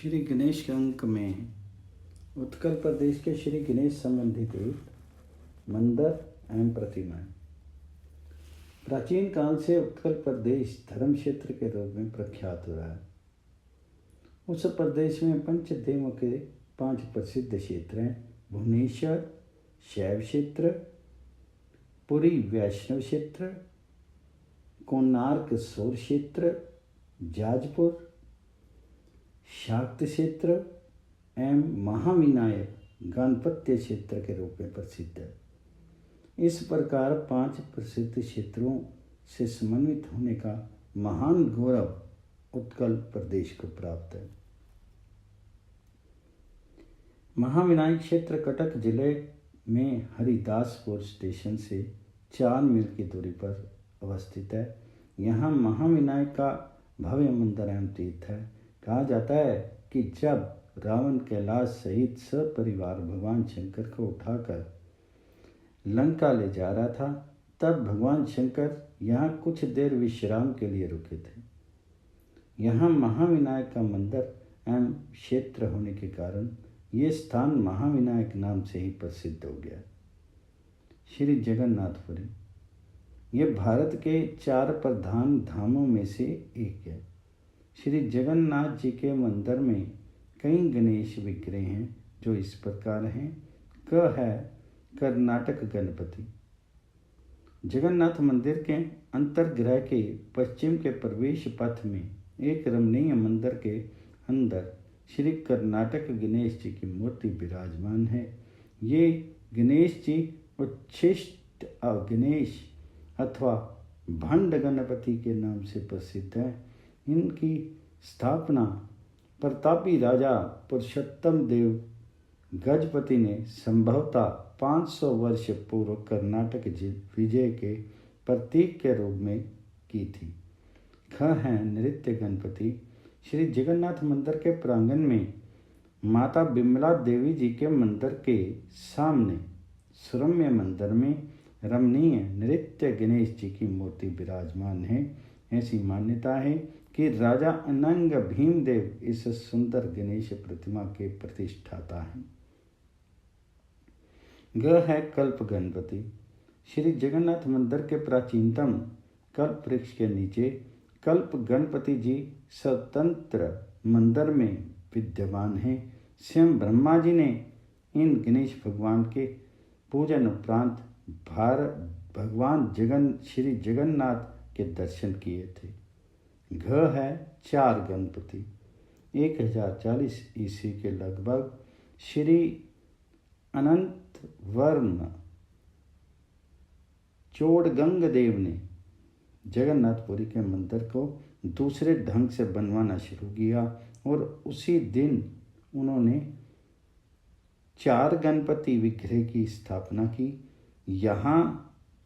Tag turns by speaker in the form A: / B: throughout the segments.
A: श्री गणेश के अंक में उत्कल प्रदेश के श्री गणेश संबंधित एक मंदिर एवं प्रतिमाएं। प्राचीन काल से उत्कल प्रदेश धर्म क्षेत्र के रूप में प्रख्यात हो रहा है। उस प्रदेश में पंचदेवों के 5 प्रसिद्ध क्षेत्र हैं: भुवनेश्वर शैव क्षेत्र, पुरी वैष्णव क्षेत्र, कोणार्क सौर क्षेत्र, जाजपुर शाक्त क्षेत्र एवं महाविनायक गणपत्य क्षेत्र के रूप में प्रसिद्ध है। इस प्रकार 5 प्रसिद्ध क्षेत्रों से समन्वित होने का महान गौरव उत्कल प्रदेश को प्राप्त है। महाविनायक क्षेत्र कटक जिले में हरिदासपुर स्टेशन से 4 मील की दूरी पर अवस्थित है। यहाँ महाविनायक का भव्य मंदिर एवं तीर्थ है। कहा जाता है कि जब रावण कैलाश सहित सपरिवार भगवान शंकर को उठाकर लंका ले जा रहा था, तब भगवान शंकर यहाँ कुछ देर विश्राम के लिए रुके थे। यहाँ महाविनायक का मंदिर एवं क्षेत्र होने के कारण ये स्थान महाविनायक नाम से ही प्रसिद्ध हो गया। श्री जगन्नाथपुरी ये भारत के 4 प्रधान धामों में से एक है। श्री जगन्नाथ जी के मंदिर में कई गणेश विग्रह हैं जो इस प्रकार हैं। क है कर्नाटक गणपति। जगन्नाथ मंदिर के अंतर्गृह के पश्चिम के प्रवेश पथ में एक रमणीय मंदिर के अंदर श्री कर्नाटक गणेश जी की मूर्ति विराजमान है। ये गणेश जी उच्छिष्ट गणेश अथवा भंड गणपति के नाम से प्रसिद्ध है। इनकी स्थापना प्रतापी राजा पुरुषोत्तम देव गजपति ने संभवतः 500 वर्ष पूर्व कर्नाटक विजय के प्रतीक के रूप में की थी। ख है नृत्य गणपति। श्री जगन्नाथ मंदिर के प्रांगण में माता बिमला देवी जी के मंदिर के सामने सुरम्य मंदिर में रमणीय नृत्य गणेश जी की मूर्ति विराजमान है। ऐसी मान्यता है कि राजा अनंग भीमदेव इस सुंदर गणेश प्रतिमा के प्रतिष्ठाता हैं। ग है कल्प गणपति। श्री जगन्नाथ मंदिर के प्राचीनतम कल्प वृक्ष के नीचे कल्प गणपति जी स्वतंत्र मंदिर में विद्यमान हैं। स्वयं ब्रह्मा जी ने इन गणेश भगवान के पूजन उपरांत भगवान श्री जगन्नाथ के दर्शन किए थे। घ है 4 गणपति। 1040 ईस्वी के लगभग श्री अनंत वर्म चोड़गंग देव ने जगन्नाथपुरी के मंदिर को दूसरे ढंग से बनवाना शुरू किया और उसी दिन उन्होंने 4 गणपति विग्रह की स्थापना की। यहाँ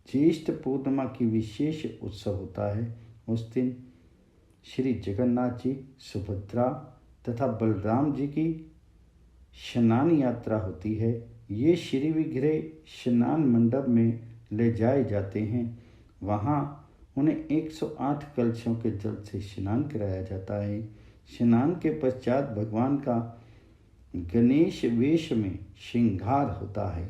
A: ज्येष्ठ पूर्णिमा की विशेष उत्सव होता है। उस दिन श्री जगन्नाथ जी, सुभद्रा तथा बलराम जी की स्नान यात्रा होती है। ये श्री विग्रह स्नान मंडप में ले जाए जाते हैं। वहाँ उन्हें 108 कलशों के जल से स्नान कराया जाता है। स्नान के पश्चात भगवान का गणेश वेश में श्रृंगार होता है।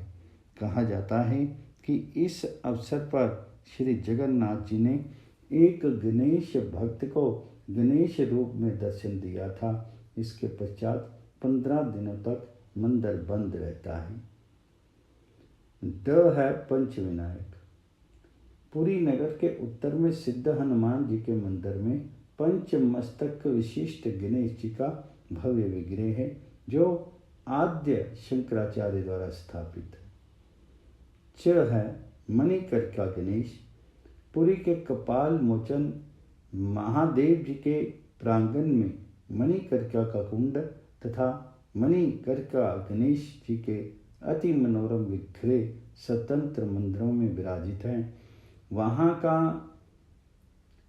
A: कहा जाता है कि इस अवसर पर श्री जगन्नाथ जी ने एक गणेश भक्त को गणेश रूप में दर्शन दिया था। इसके पश्चात 15 दिनों तक मंदिर बंद रहता है। ड है पंचविनायक। पुरी नगर के उत्तर में सिद्ध हनुमान जी के मंदिर में पंचमस्तक विशिष्ट गणेश जी का भव्य विग्रह है जो आद्य शंकराचार्य द्वारा स्थापित है। च है मणिकर्णिका गणेश। पुरी के कपाल मोचन महादेव जी के प्रांगण में मणिकर्णिका का कुंड तथा मणिकर्णिका गणेश जी के अति मनोरम विग्रह स्वतंत्र मंदिरों में विराजित हैं।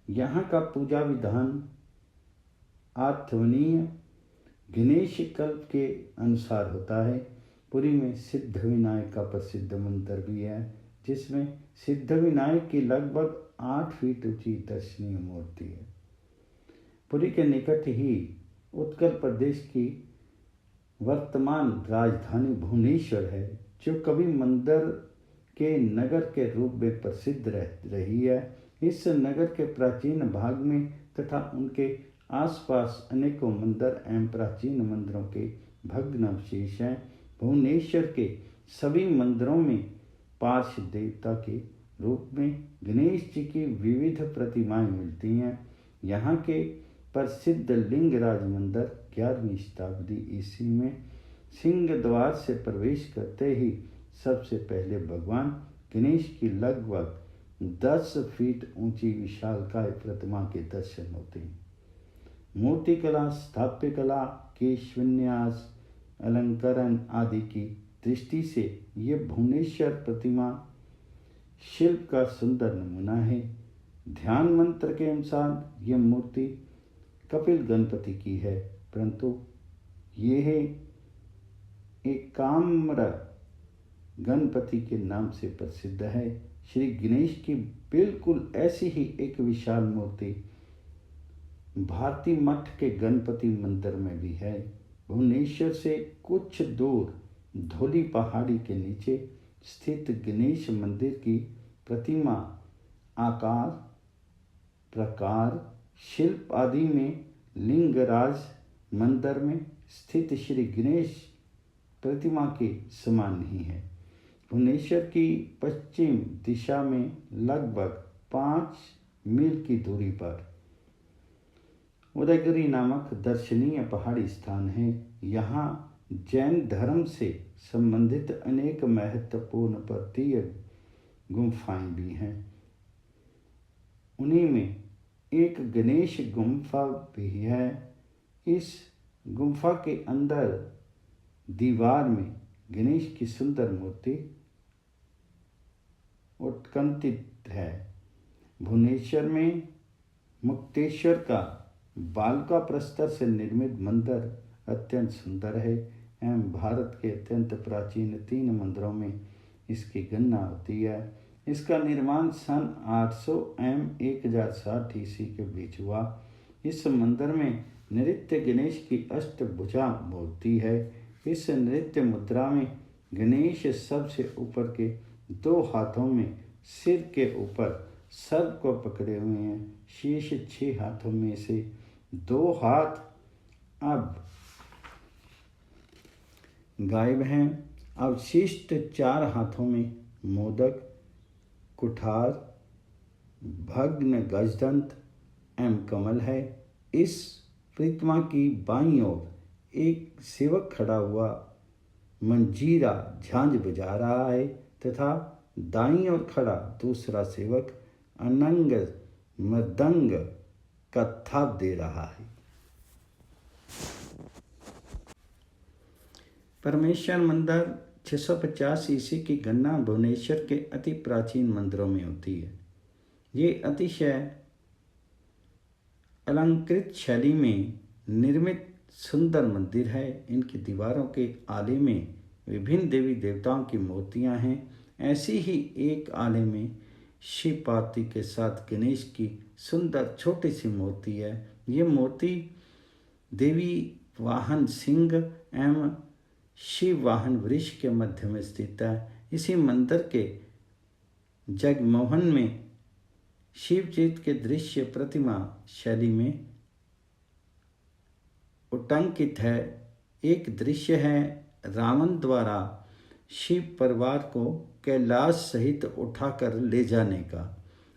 A: यहाँ का पूजा विधान आर्थवनीय गणेश कल्प के अनुसार होता है। पुरी में सिद्ध विनायक का प्रसिद्ध मंदिर भी है जिसमें सिद्ध विनायक की लगभग 8 फीट ऊंची दर्शनीय मूर्ति है। पुरी के निकट ही उत्कल प्रदेश की वर्तमान राजधानी भुवनेश्वर है, जो कभी मंदिर के नगर के रूप में प्रसिद्ध रही है। इस नगर के प्राचीन भाग में तथा उनके आसपास अनेकों मंदिर एवं प्राचीन मंदिरों के भग्नावशेष हैं। भुवनेश्वर के सभी मंदिरों में पार्श्व देवता के रूप में गणेश जी की विविध प्रतिमाएं मिलती हैं। यहाँ के प्रसिद्ध लिंगराज मंदिर 11वीं शताब्दी ईस्वी में सिंह द्वार से प्रवेश करते ही सबसे पहले भगवान गणेश की लगभग 10 फीट ऊंची विशालकाय प्रतिमा के दर्शन होते हैं। मूर्तिकला, स्थापत्य कला, केश विन्यास, अलंकरण आदि की दृष्टि से ये भुवनेश्वर प्रतिमा शिल्प का सुंदर नमूना है। ध्यान मंत्र के अनुसार यह मूर्ति कपिल गणपति की है, परंतु यह एकाम्र गणपति के नाम से प्रसिद्ध है। श्री गणेश की बिल्कुल ऐसी ही एक विशाल मूर्ति भारती मठ के गणपति मंदिर में भी है। भुवनेश्वर से कुछ दूर धौली पहाड़ी के नीचे स्थित गणेश मंदिर की प्रतिमा आकार, प्रकार, शिल्प आदि में लिंगराज मंदिर में स्थित श्री गणेश प्रतिमा के समान नहीं है। भुवनेश्वर की पश्चिम दिशा में लगभग 5 मील की दूरी पर उदयगिरी नामक दर्शनीय पहाड़ी स्थान है। यहाँ जैन धर्म से संबंधित अनेक महत्वपूर्ण पर्वतीय गुम्फाएं भी हैं। उन्हीं में एक गणेश गुम्फा भी है। इस गुम्फा के अंदर दीवार में गणेश की सुंदर मूर्ति उत्कंठित है। भुवनेश्वर में मुक्तेश्वर का बालका प्रस्तर से निर्मित मंदिर अत्यंत सुंदर है एवं भारत के अत्यंत प्राचीन 3 मंदिरों में इसकी गणना होती है। इसका निर्माण सन 800 एवं 1060 ईस्वी के बीच हुआ। इस मंदिर में नृत्य गणेश की अष्टभुजा मूर्ति है। इस नृत्य मुद्रा में गणेश सबसे ऊपर के 2 हाथों में सिर के ऊपर सर्प को पकड़े हुए हैं। शेष 6 हाथों में से 2 हाथ अब गायब हैं। अवशिष्ट 4 हाथों में मोदक, कुठार, भग्न गजदंत एवं कमल है। इस प्रतिमा की बाईं ओर एक सेवक खड़ा हुआ मंजीरा झांझ बजा रहा है तथा दाईं ओर खड़ा दूसरा सेवक अनंग मृदंग का थाप दे रहा है। परमेश्वर मंदिर 650 ईस्वी की गणना भुवनेश्वर के अति प्राचीन मंदिरों में होती है। ये अतिशय अलंकृत शैली में निर्मित सुंदर मंदिर है। इनकी दीवारों के आले में विभिन्न देवी देवताओं की मूर्तियां हैं। ऐसी ही एक आले में शिव पार्वती के साथ गणेश की सुंदर छोटी सी मूर्ति है। ये मूर्ति देवी वाहन सिंह एवं शिव वाहन वृक्ष के मध्य में स्थित है। इसी मंदिर के जगमोहन में शिवजीत के दृश्य प्रतिमा शैली में उटंकित है। एक दृश्य है रावण द्वारा शिव परिवार को कैलाश सहित उठाकर ले जाने का।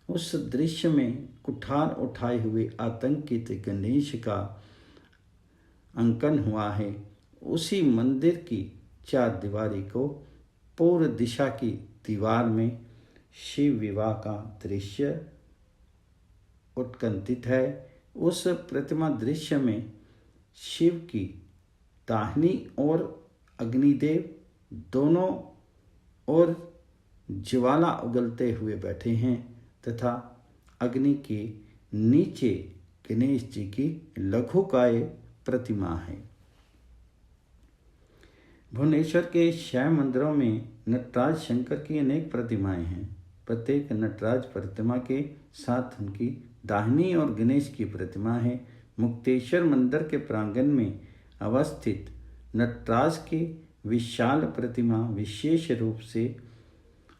A: उस दृश्य में कुठार उठाए हुए आतंकित गणेश का अंकन हुआ है। उसी मंदिर की 4 दीवारी को पूर्व दिशा की दीवार में शिव विवाह का दृश्य उत्कंठित है। उस प्रतिमा दृश्य में शिव की दाहिनी ओर अग्निदेव दोनों ओर ज्वाला उगलते हुए बैठे हैं तथा अग्नि के नीचे गणेश जी की लघुकाय प्रतिमा है। भुवनेश्वर के शैव मंदिरों में नटराज शंकर की अनेक प्रतिमाएं हैं। प्रत्येक नटराज प्रतिमा के साथ उनकी दाहिनी और गणेश की प्रतिमा है। मुक्तेश्वर मंदिर के प्रांगण में अवस्थित नटराज की विशाल प्रतिमा विशेष रूप से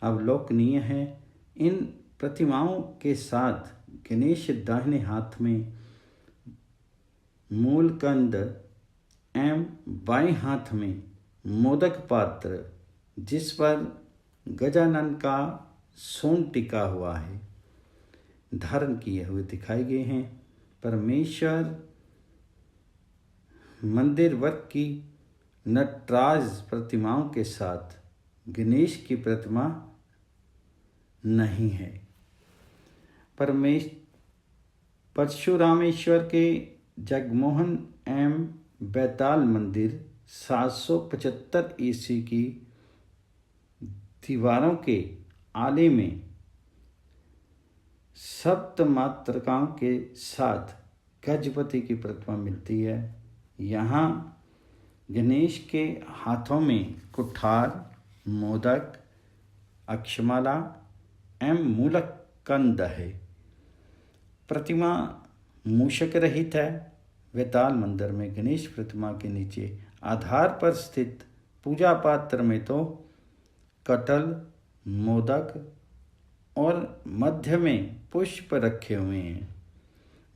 A: अवलोकनीय है। इन प्रतिमाओं के साथ गणेश दाहिने हाथ में मूलकंद एवं बाएं हाथ में मोदक पात्र जिस पर गजानन का सोन टिका हुआ है धारण किए हुए दिखाए गए हैं। परमेश्वर मंदिर वर्ग की नटराज प्रतिमाओं के साथ गणेश की प्रतिमा नहीं है। परशुरामेश्वर के जगमोहन एवं बैताल मंदिर 775 ईस्वी की दीवारों के आले में सप्तमातृकाओं के साथ गजपति की प्रतिमा मिलती है। यहाँ गणेश के हाथों में कुठार, मोदक, अक्षमाला एवं मूलकंद है। प्रतिमा मूषक रहित है। वैताल मंदिर में गणेश प्रतिमा के नीचे आधार पर स्थित पूजा पात्र में तो कटल, मोदक और मध्य में पुष्प रखे हुए हैं।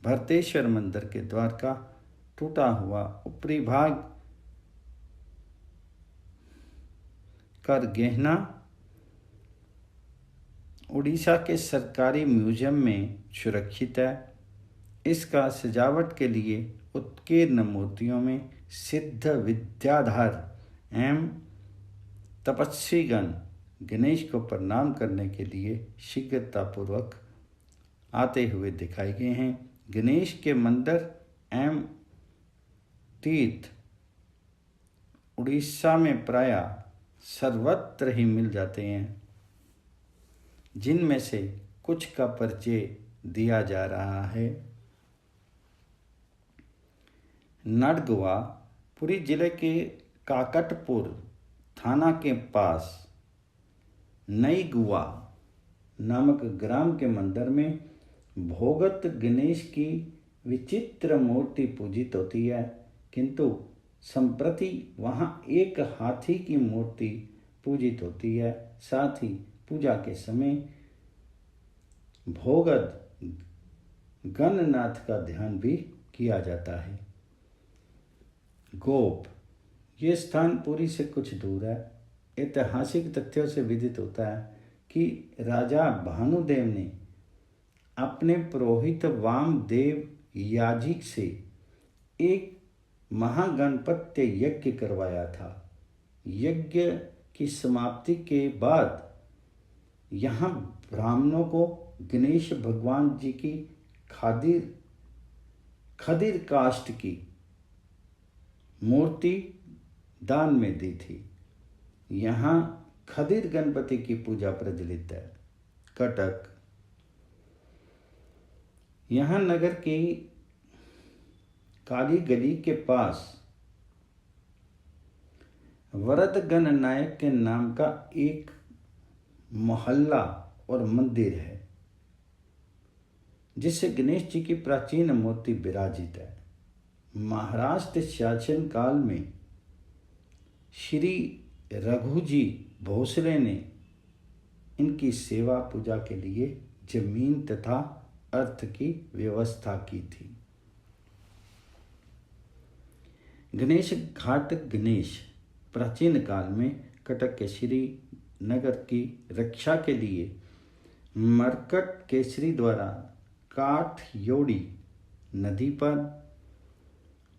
A: भरतेश्वर मंदिर के द्वार का टूटा हुआ ऊपरी भाग कर गहना उड़ीसा के सरकारी म्यूजियम में सुरक्षित है। इसका सजावट के लिए उत्कीर्ण मूर्तियों में सिद्ध विद्याधर एवं तपस्वीगण गणेश को प्रणाम करने के लिए शीघ्रतापूर्वक आते हुए दिखाए गए हैं। गणेश के मंदिर एवं तीर्थ उड़ीसा में प्रायः सर्वत्र ही मिल जाते हैं, जिनमें से कुछ का परिचय दिया जा रहा है। नडगवा पुरी जिले के काकटपुर थाना के पास नई गुआ नामक ग्राम के मंदिर में भोगत गणेश की विचित्र मूर्ति पूजित होती है, किंतु संप्रति वहाँ एक हाथी की मूर्ति पूजित होती है। साथ ही पूजा के समय भोगत गणनाथ का ध्यान भी किया जाता है। गोप ये स्थान पुरी से कुछ दूर है। ऐतिहासिक तथ्यों से विदित होता है कि राजा भानुदेव ने अपने पुरोहित वामदेव याजिक से एक महागणपत्य यज्ञ करवाया था। यज्ञ की समाप्ति के बाद यहाँ ब्राह्मणों को गणेश भगवान जी की खदिर काष्ठ की मूर्ति दान में दी थी। यहाँ खदिर गणपति की पूजा प्रचलित है। कटक यहाँ नगर की काली गली के पास वरद गण नायक के नाम का एक मोहल्ला और मंदिर है, जिससे गणेश जी की प्राचीन मूर्ति विराजित है। महाराष्ट्र शासन काल में श्री रघुजी भोसले ने इनकी सेवा पूजा के लिए जमीन तथा अर्थ की व्यवस्था की थी। गणेश घाट गणेश प्राचीन काल में कटक के श्री नगर की रक्षा के लिए मरकट केसरी द्वारा काठयोड़ी नदी पर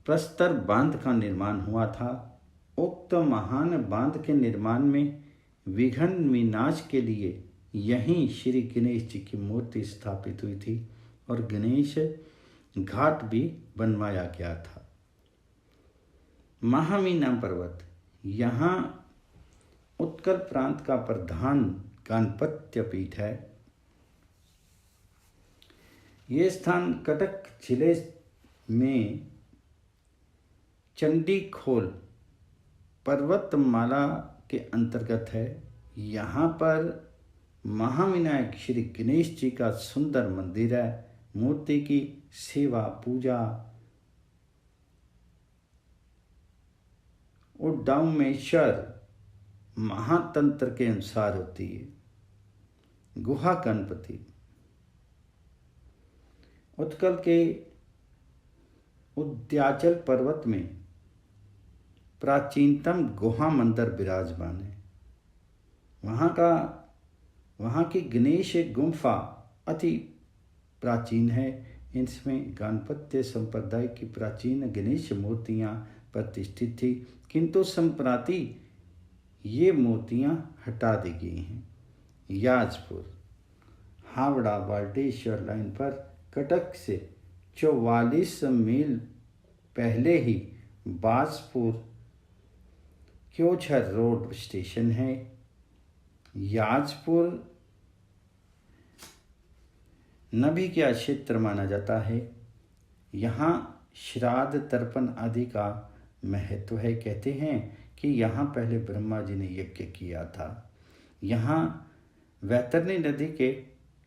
A: प्रस्तर बांध का निर्माण हुआ था। उक्त महान बांध के निर्माण में विघ्न विनाश के लिए यहीं श्री गणेश जी की मूर्ति स्थापित हुई थी और गणेश घाट भी बनवाया गया था। महामीना पर्वत यहाँ उत्कल प्रांत का प्रधान गाणपत्य पीठ है। ये स्थान कटक जिले में चंडीखोल पर्वतमाला के अंतर्गत है। यहाँ पर महाविनायक श्री गणेश जी का सुंदर मंदिर है। मूर्ति की सेवा पूजा उड्डामेश्वर महातंत्र के अनुसार होती है। गुहा गणपति उत्कल के उद्याचल पर्वत में प्राचीनतम गुहा मंदिर विराजमान है। वहाँ की गणेश गुम्फा अति प्राचीन है। इसमें गाणपत्य संप्रदाय की प्राचीन गणेश मूर्तियाँ प्रतिष्ठित थी, किंतु संप्रति ये मूर्तियाँ हटा दी गई हैं। याजपुर हावड़ा बाल्टेश्वर लाइन पर कटक से 44 मील पहले ही बाजपुर क्योंझर रोड स्टेशन है। याजपुर नभी का क्षेत्र माना जाता है। यहाँ श्राद्ध तर्पण आदि का महत्व है। कहते हैं कि यहाँ पहले ब्रह्मा जी ने यज्ञ किया था। यहाँ वैतरणी नदी के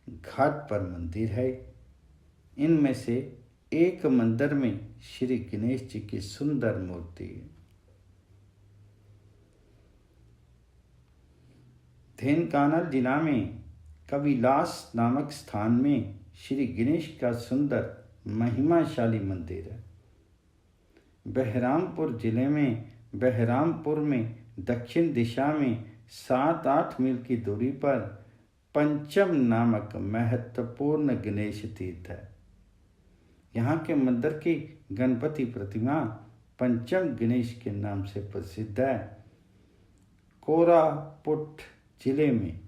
A: घाट पर मंदिर है। इनमें से एक मंदिर में श्री गणेश जी की सुंदर मूर्ति है। धेनकानल जिला में कविलास नामक स्थान में श्री गणेश का सुंदर महिमाशाली मंदिर है। बहरामपुर जिले में बहरामपुर में दक्षिण दिशा में 7-8 मील की दूरी पर पंचम नामक महत्वपूर्ण गणेश तीर्थ है। यहाँ के मंदिर की गणपति प्रतिमा पंचम गणेश के नाम से प्रसिद्ध है। कोरापुट जिले में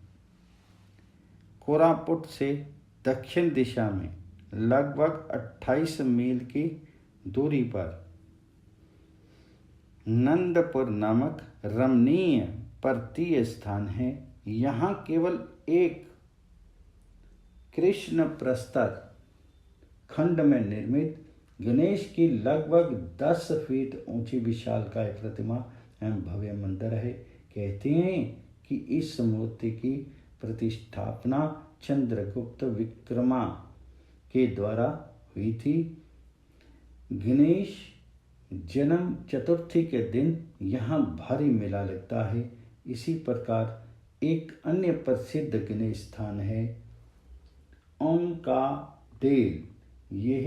A: कोरापुट से दक्षिण दिशा में लगभग 28 मील की दूरी पर नंदपुर नामक रमणीय पर्वतीय स्थान है। यहाँ केवल एक कृष्ण प्रस्तर खंड में निर्मित गणेश की लगभग 10 फीट ऊंची विशालकाय प्रतिमा एवं भव्य मंदिर है। कहते हैं कि इस मूर्ति की प्रतिष्ठापना चंद्रगुप्त विक्रमा के द्वारा हुई थी। गणेश जन्म चतुर्थी के दिन यहाँ भारी मेला लगता है। इसी प्रकार एक अन्य प्रसिद्ध गणेश स्थान है ओंकारेल। यह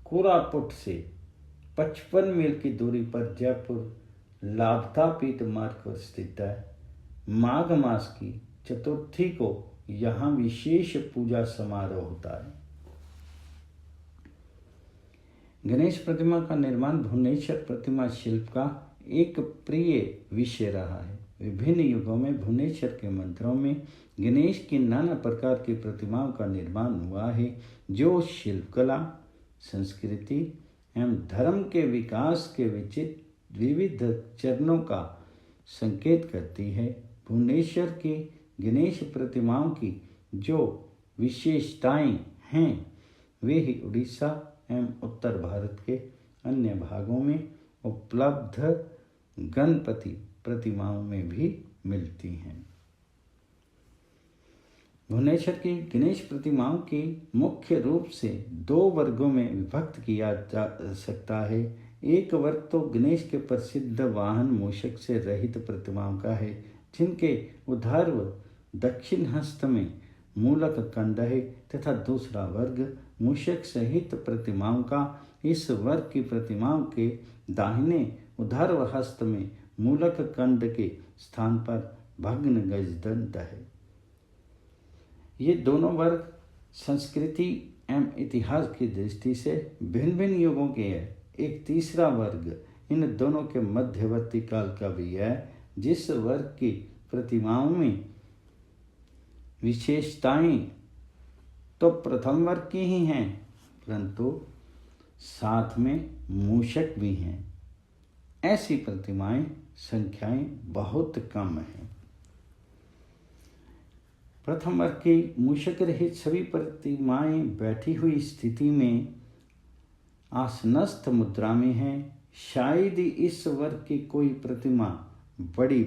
A: कोरापुट से 55 मील की दूरी पर जयपुर लाभतापीठ मार्ग पर स्थित है। माघ मास की चतुर्थी को यहाँ विशेष पूजा समारोह होता है। गणेश प्रतिमा का निर्माण भुवनेश्वर प्रतिमा शिल्प का एक प्रिय विषय रहा है। विभिन्न युगों में भुवनेश्वर के मंदिरों में गणेश की नाना प्रकार की प्रतिमाओं का निर्माण हुआ है, जो शिल्पकला, संस्कृति एवं धर्म के विकास के विविध चरणों का संकेत करती है। भुवनेश्वर की गणेश प्रतिमाओं की जो विशेषताएं हैं वे ही उड़ीसा एवं उत्तर भारत के अन्य भागों में उपलब्ध गणपति प्रतिमाओं में भी मिलती हैं। भुवनेश्वर की गणेश प्रतिमाओं की मुख्य रूप से 2 वर्गों में विभक्त किया जा सकता है। एक वर्ग तो गणेश के प्रसिद्ध वाहन मूषक से रहित प्रतिमाओं का है, जिनके उर्ध्व दक्षिण हस्त में मूलक कंड है, तथा दूसरा वर्ग मूषक सहित प्रतिमाओं का। इस वर्ग की प्रतिमाओं के दाहिने उर्ध्व हस्त में मूलक कंड के स्थान पर भग्न गजदंड है। ये दोनों वर्ग संस्कृति एवं इतिहास की दृष्टि से भिन्न भिन्न युगों के हैं। एक तीसरा वर्ग इन दोनों के मध्यवर्ती काल का भी है, जिस वर्ग की प्रतिमाओं में विशेषताएं तो प्रथम वर्ग की ही हैं, परंतु साथ में मूषक भी हैं। ऐसी प्रतिमाएं संख्याएं बहुत कम हैं। प्रथम वर्ग की मूषक रहित सभी प्रतिमाएं बैठी हुई स्थिति में आसनस्थ मुद्रा में हैं। शायद ही इस वर्ग की कोई प्रतिमा बड़ी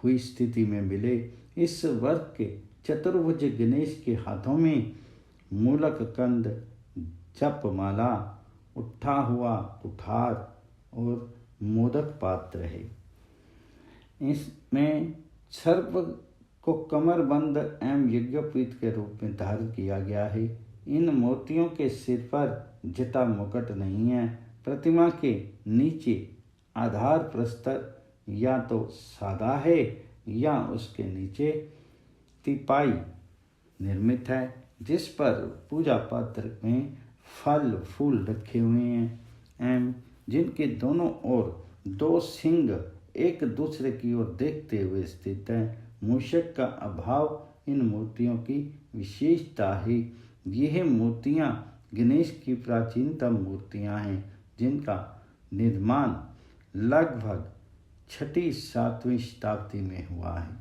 A: हुई स्थिति में मिले। इस वर्ग के चतुर्भुज गणेश के हाथों में मूलक कंद, इसमें सर्प को कमरबंद एवं यज्ञोपवीत के रूप में धारण किया गया है। इन मूर्तियों के सिर पर जटा मुकुट नहीं है। प्रतिमा के नीचे आधार प्रस्तर या तो सादा है या उसके नीचे तिपाई निर्मित है, जिस पर पूजा पात्र में फल फूल रखे हुए हैं एवं जिनके दोनों ओर दो सिंह एक दूसरे की ओर देखते हुए स्थित हैं। मूषक का अभाव इन मूर्तियों की विशेषता है। यह मूर्तियां गणेश की प्राचीनतम मूर्तियां हैं, जिनका निर्माण लगभग 6वीं-7वीं शताब्दी में हुआ है।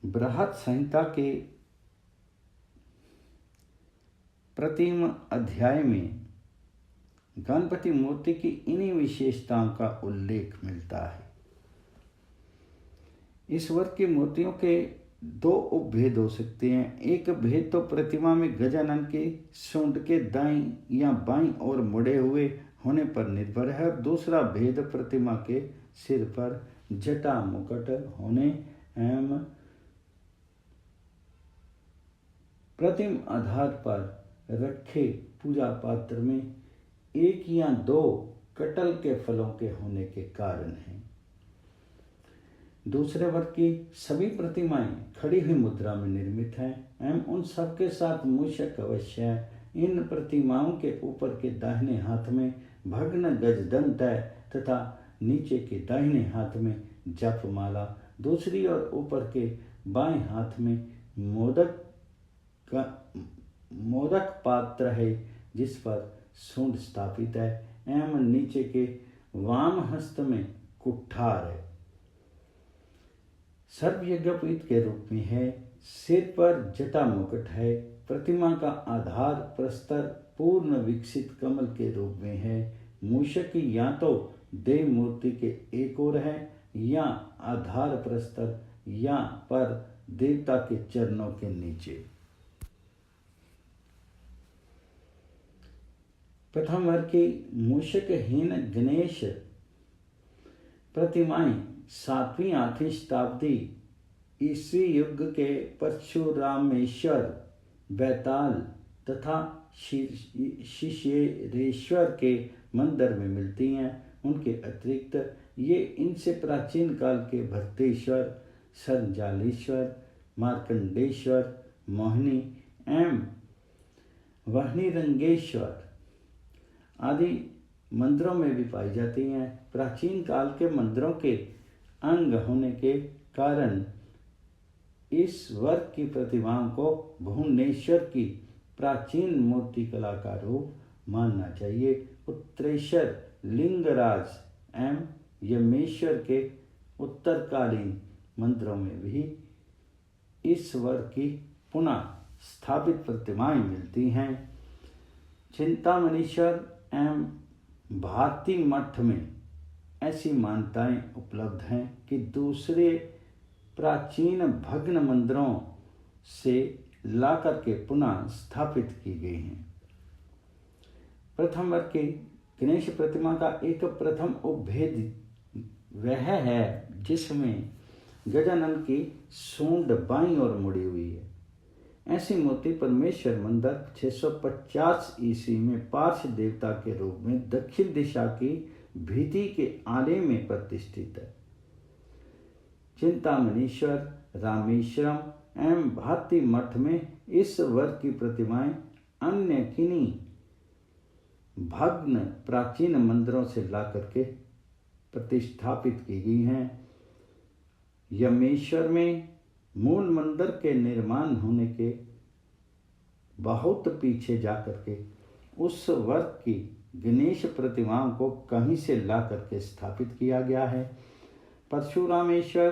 A: बृहत संहिता के प्रथम अध्याय में गणपति मूर्ति की इन्हीं विशेषताओं का उल्लेख मिलता है। इस वर्ग की मूर्तियों के दो उपभेद हो सकते हैं। एक भेद तो प्रतिमा में गजानन के सूंड के दाईं या बाईं ओर मुड़े हुए होने पर निर्भर है, और दूसरा भेद प्रतिमा के सिर पर जटा मुकुट होने एवं प्रतिम आधार पर रखे पूजा पात्र में एक या दो कटल के फलों के होने के कारण है। दूसरे वर्ग की सभी प्रतिमाएं खड़ी हुई मुद्रा में निर्मित हैं एवं उन सबके साथ मूषक अवश्य है। इन प्रतिमाओं के ऊपर के दाहिने हाथ में भग्न गजदंत है तथा नीचे के दाहिने हाथ में जपमाला, दूसरी ओर ऊपर के बाएं हाथ में मोदक पात्र है जिस पर सूंड स्थापित है एवं नीचे के वाम हस्त में कुठार है। सर्प यज्ञोपवीत के रूप में है। सिर पर जटा मुकुट है। प्रतिमा का आधार प्रस्तर पूर्ण विकसित कमल के रूप में है। मूषक या तो देव मूर्ति के एक ओर है या आधार प्रस्तर या पर देवता के चरणों के नीचे। प्रथम वर्ग की मूषकहीन गणेश प्रतिमाएं 7वीं-8वीं शताब्दी ईस्वी युग के परशुरामेश्वर, बैताल तथा शिशेरेश्वर के मंदिर में मिलती हैं। उनके अतिरिक्त ये इनसे प्राचीन काल के भरतेश्वर, संजालेश्वर, मार्कंडेश्वर, मोहिनी एवं वह्निरंगेश्वर आदि मंदिरों में भी पाई जाती हैं। प्राचीन काल के मंदिरों के अंग होने के कारण इस वर्ग की प्रतिमाओं को भुवनेश्वर की प्राचीन मूर्ति कला का रूप मानना चाहिए। उत्तरेश्वर, लिंगराज एवं यमेश्वर के उत्तरकालीन मंदिरों में भी इस वर्ग की पुनः स्थापित प्रतिमाएं मिलती हैं। चिंतामणीश्वर एवं भारती मठ में ऐसी मान्यताएं उपलब्ध हैं कि दूसरे प्राचीन भग्न मंदिरों से लाकर के पुनः स्थापित की गई हैं। प्रथम वर्ग की गणेश प्रतिमा का एक प्रथम उपभेद वह है जिसमें गजानन की सूंड बाईं ओर मुड़ी हुई है। ऐसी मूर्ति परमेश्वर मंदिर 650 ईस्वी में पार्श्व देवता के रूप में दक्षिण दिशा की भित्ति के आले में प्रतिष्ठित है। चिंतामणीश्वर, रामेश्वरम एवं भारती मठ में इस वर्ग की प्रतिमाएं अन्य किन्हीं भग्न प्राचीन मंदिरों से ला करके प्रतिष्ठापित की गई हैं। यमेश्वर में मूल मंदिर के निर्माण होने के बहुत पीछे जाकर के उस वर्ग की गणेश प्रतिमाओं को कहीं से ला करके स्थापित किया गया है। परशुरामेश्वर,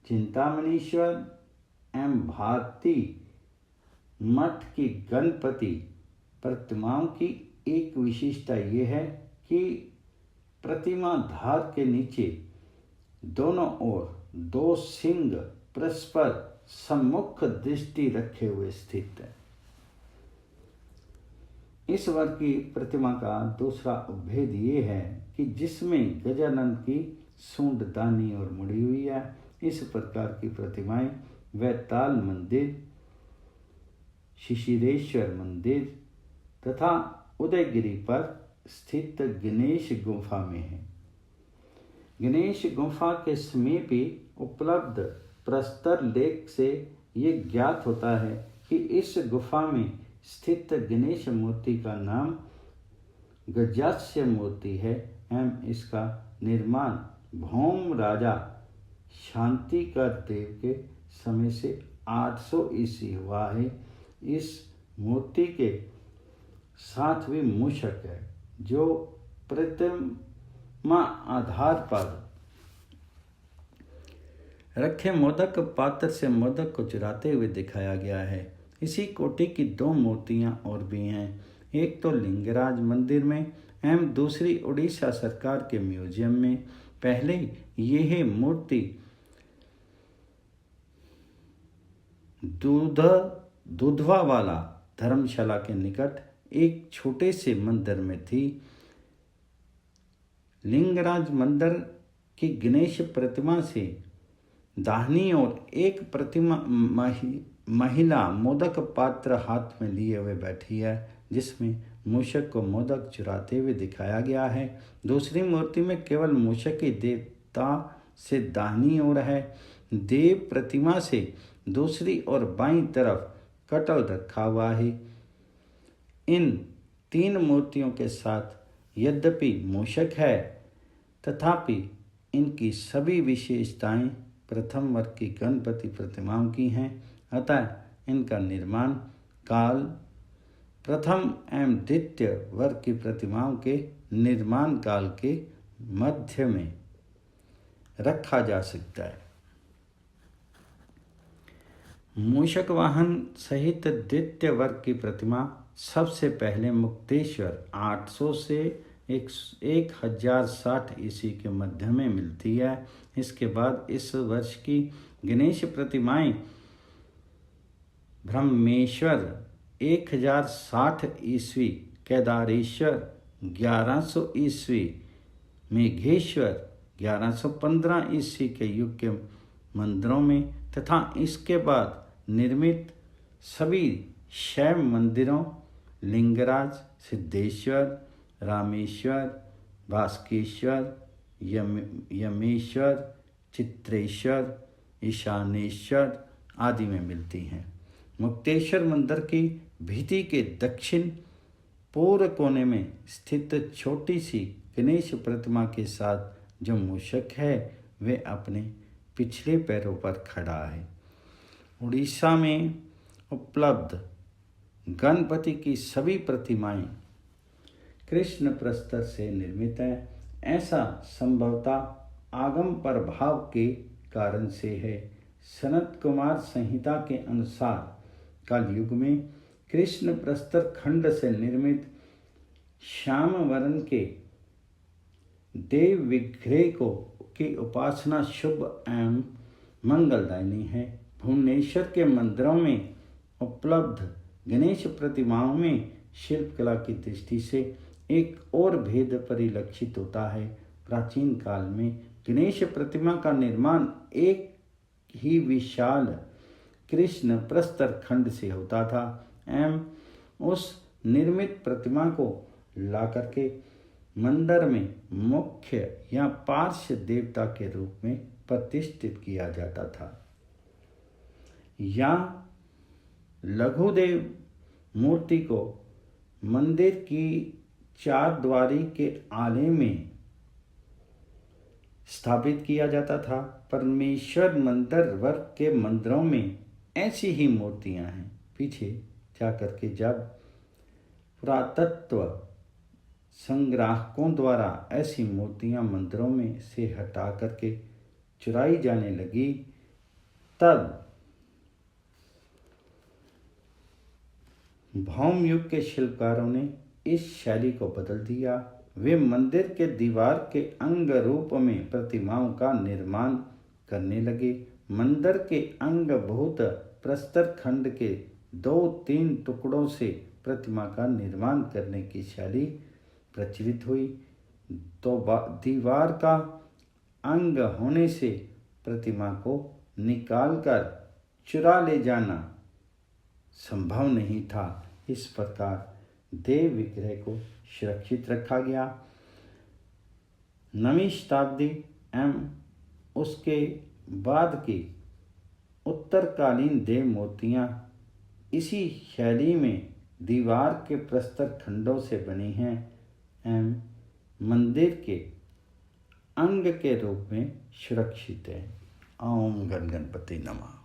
A: चिंतामणीश्वर एवं भारती मठ की गणपति प्रतिमाओं की एक विशेषता ये है कि प्रतिमा धार के नीचे दोनों ओर दो सिंह परस्पर सम्मुख दृष्टि रखे हुए स्थित है। इस वर्ग की प्रतिमा का दूसरा उपभेद ये है कि जिसमें गजानन की सूंड दानी और मुड़ी हुई है। इस प्रकार की प्रतिमाएं वैताल मंदिर, शिशिरेश्वर मंदिर तथा उदयगिरी पर स्थित गणेश गुफा में है। गणेश गुफा के समीप ही उपलब्ध प्रस्तर लेख से ये ज्ञात होता है कि इस गुफा में स्थित गणेश मूर्ति का नाम गजास्य मूर्ति है एवं इसका निर्माण भौम राजा शांतिकर देव के समय से 800 ईस्वी हुआ है। इस मूर्ति के साथ भी मूषक है जो प्रतिमा आधार पर रखे मोदक पात्र से मोदक को चुराते हुए दिखाया गया है। इसी कोटि की 2 मूर्तियां और भी हैं, एक तो लिंगराज मंदिर में एवं दूसरी उड़ीसा सरकार के म्यूजियम में। पहले यह मूर्ति दूधवा वाला धर्मशाला के निकट एक छोटे से मंदिर में थी। लिंगराज मंदिर की गणेश प्रतिमा से दाहिनी ओर एक प्रतिमा महिला मोदक पात्र हाथ में लिए हुए बैठी है, जिसमें मूषक को मोदक चुराते हुए दिखाया गया है। दूसरी मूर्ति में केवल मूषक ही देवता से दाहिनी ओर है। देव प्रतिमा से दूसरी और बाईं तरफ कटल रखा हुआ है। इन 3 मूर्तियों के साथ यद्यपि मूषक है, तथापि इनकी सभी विशेषताएं प्रथम वर्ग की गणपति प्रतिमाओं की हैं। अतः इनका निर्माण काल प्रथम एवं द्वितीय वर्ग की प्रतिमाओं के निर्माण काल के मध्य में रखा जा सकता है। मूषक वाहन सहित द्वितीय वर्ग की प्रतिमा सबसे पहले मुक्तेश्वर 800 से 1060 ईस्वी के मध्य में मिलती है। इसके बाद इस वर्ष की गणेश प्रतिमाएं ब्रह्मेश्वर 1060 ईस्वी, केदारेश्वर 1100 ईस्वी, मेघेश्वर 1115 ईस्वी के युग के मंदिरों में तथा इसके बाद निर्मित सभी शैव मंदिरों लिंगराज, सिद्धेश्वर, रामेश्वर, भास्केश्वर, यमेश्वर, चित्रेश्वर, ईशानेश्वर आदि में मिलती हैं। मुक्तेश्वर मंदिर की भित्ति के दक्षिण पूर्व कोने में स्थित छोटी सी गणेश प्रतिमा के साथ जो मूषक है वे अपने पिछले पैरों पर खड़ा है। उड़ीसा में उपलब्ध गणपति की सभी प्रतिमाएं कृष्ण प्रस्तर से निर्मित है। ऐसा संभवतः आगम प्रभाव के कारण से है। सनत कुमार संहिता के अनुसार कलयुग में कृष्ण प्रस्तर खंड से निर्मित श्याम वर्ण के देव विग्रह की उपासना शुभ एवं मंगलदायिनी है। भुवनेश्वर के मंदिरों में उपलब्ध गणेश प्रतिमाओं में शिल्पकला की दृष्टि से एक और भेद परिलक्षित होता है। प्राचीन काल में गणेश प्रतिमा का निर्माण एक ही विशाल कृष्ण प्रस्तर खंड से होता था एवं उस निर्मित प्रतिमा को लाकर के मंदिर में मुख्य या पार्श्व देवता के रूप में प्रतिष्ठित किया जाता था। या लघुदेव मूर्ति को मंदिर की 4 द्वारी के आले में स्थापित किया जाता था। परमेश्वर मंदिर वर्ग के मंदिरों में ऐसी ही मूर्तियां हैं। पीछे जाकर के जब पुरातत्व संग्राहकों द्वारा ऐसी मूर्तियां मंदिरों में से हटा करके चुराई जाने लगी, तब भौम युग के शिल्पकारों ने इस शैली को बदल दिया। वे मंदिर के दीवार के अंग रूप में प्रतिमाओं का निर्माण करने लगे। मंदिर के अंग बहुत प्रस्तर खंड के 2-3 टुकड़ों से प्रतिमा का निर्माण करने की शैली प्रचलित हुई। तो दीवार का अंग होने से प्रतिमा को निकालकर चुरा ले जाना संभव नहीं था। इस प्रकार देव विग्रह को सुरक्षित रखा गया। 9वीं शताब्दी एवं उसके बाद की उत्तरकालीन देव मूर्तियाँ इसी शैली में दीवार के प्रस्तर खंडों से बनी हैं एवं मंदिर के अंग के रूप में सुरक्षित है। ओम गण गणपति नमः।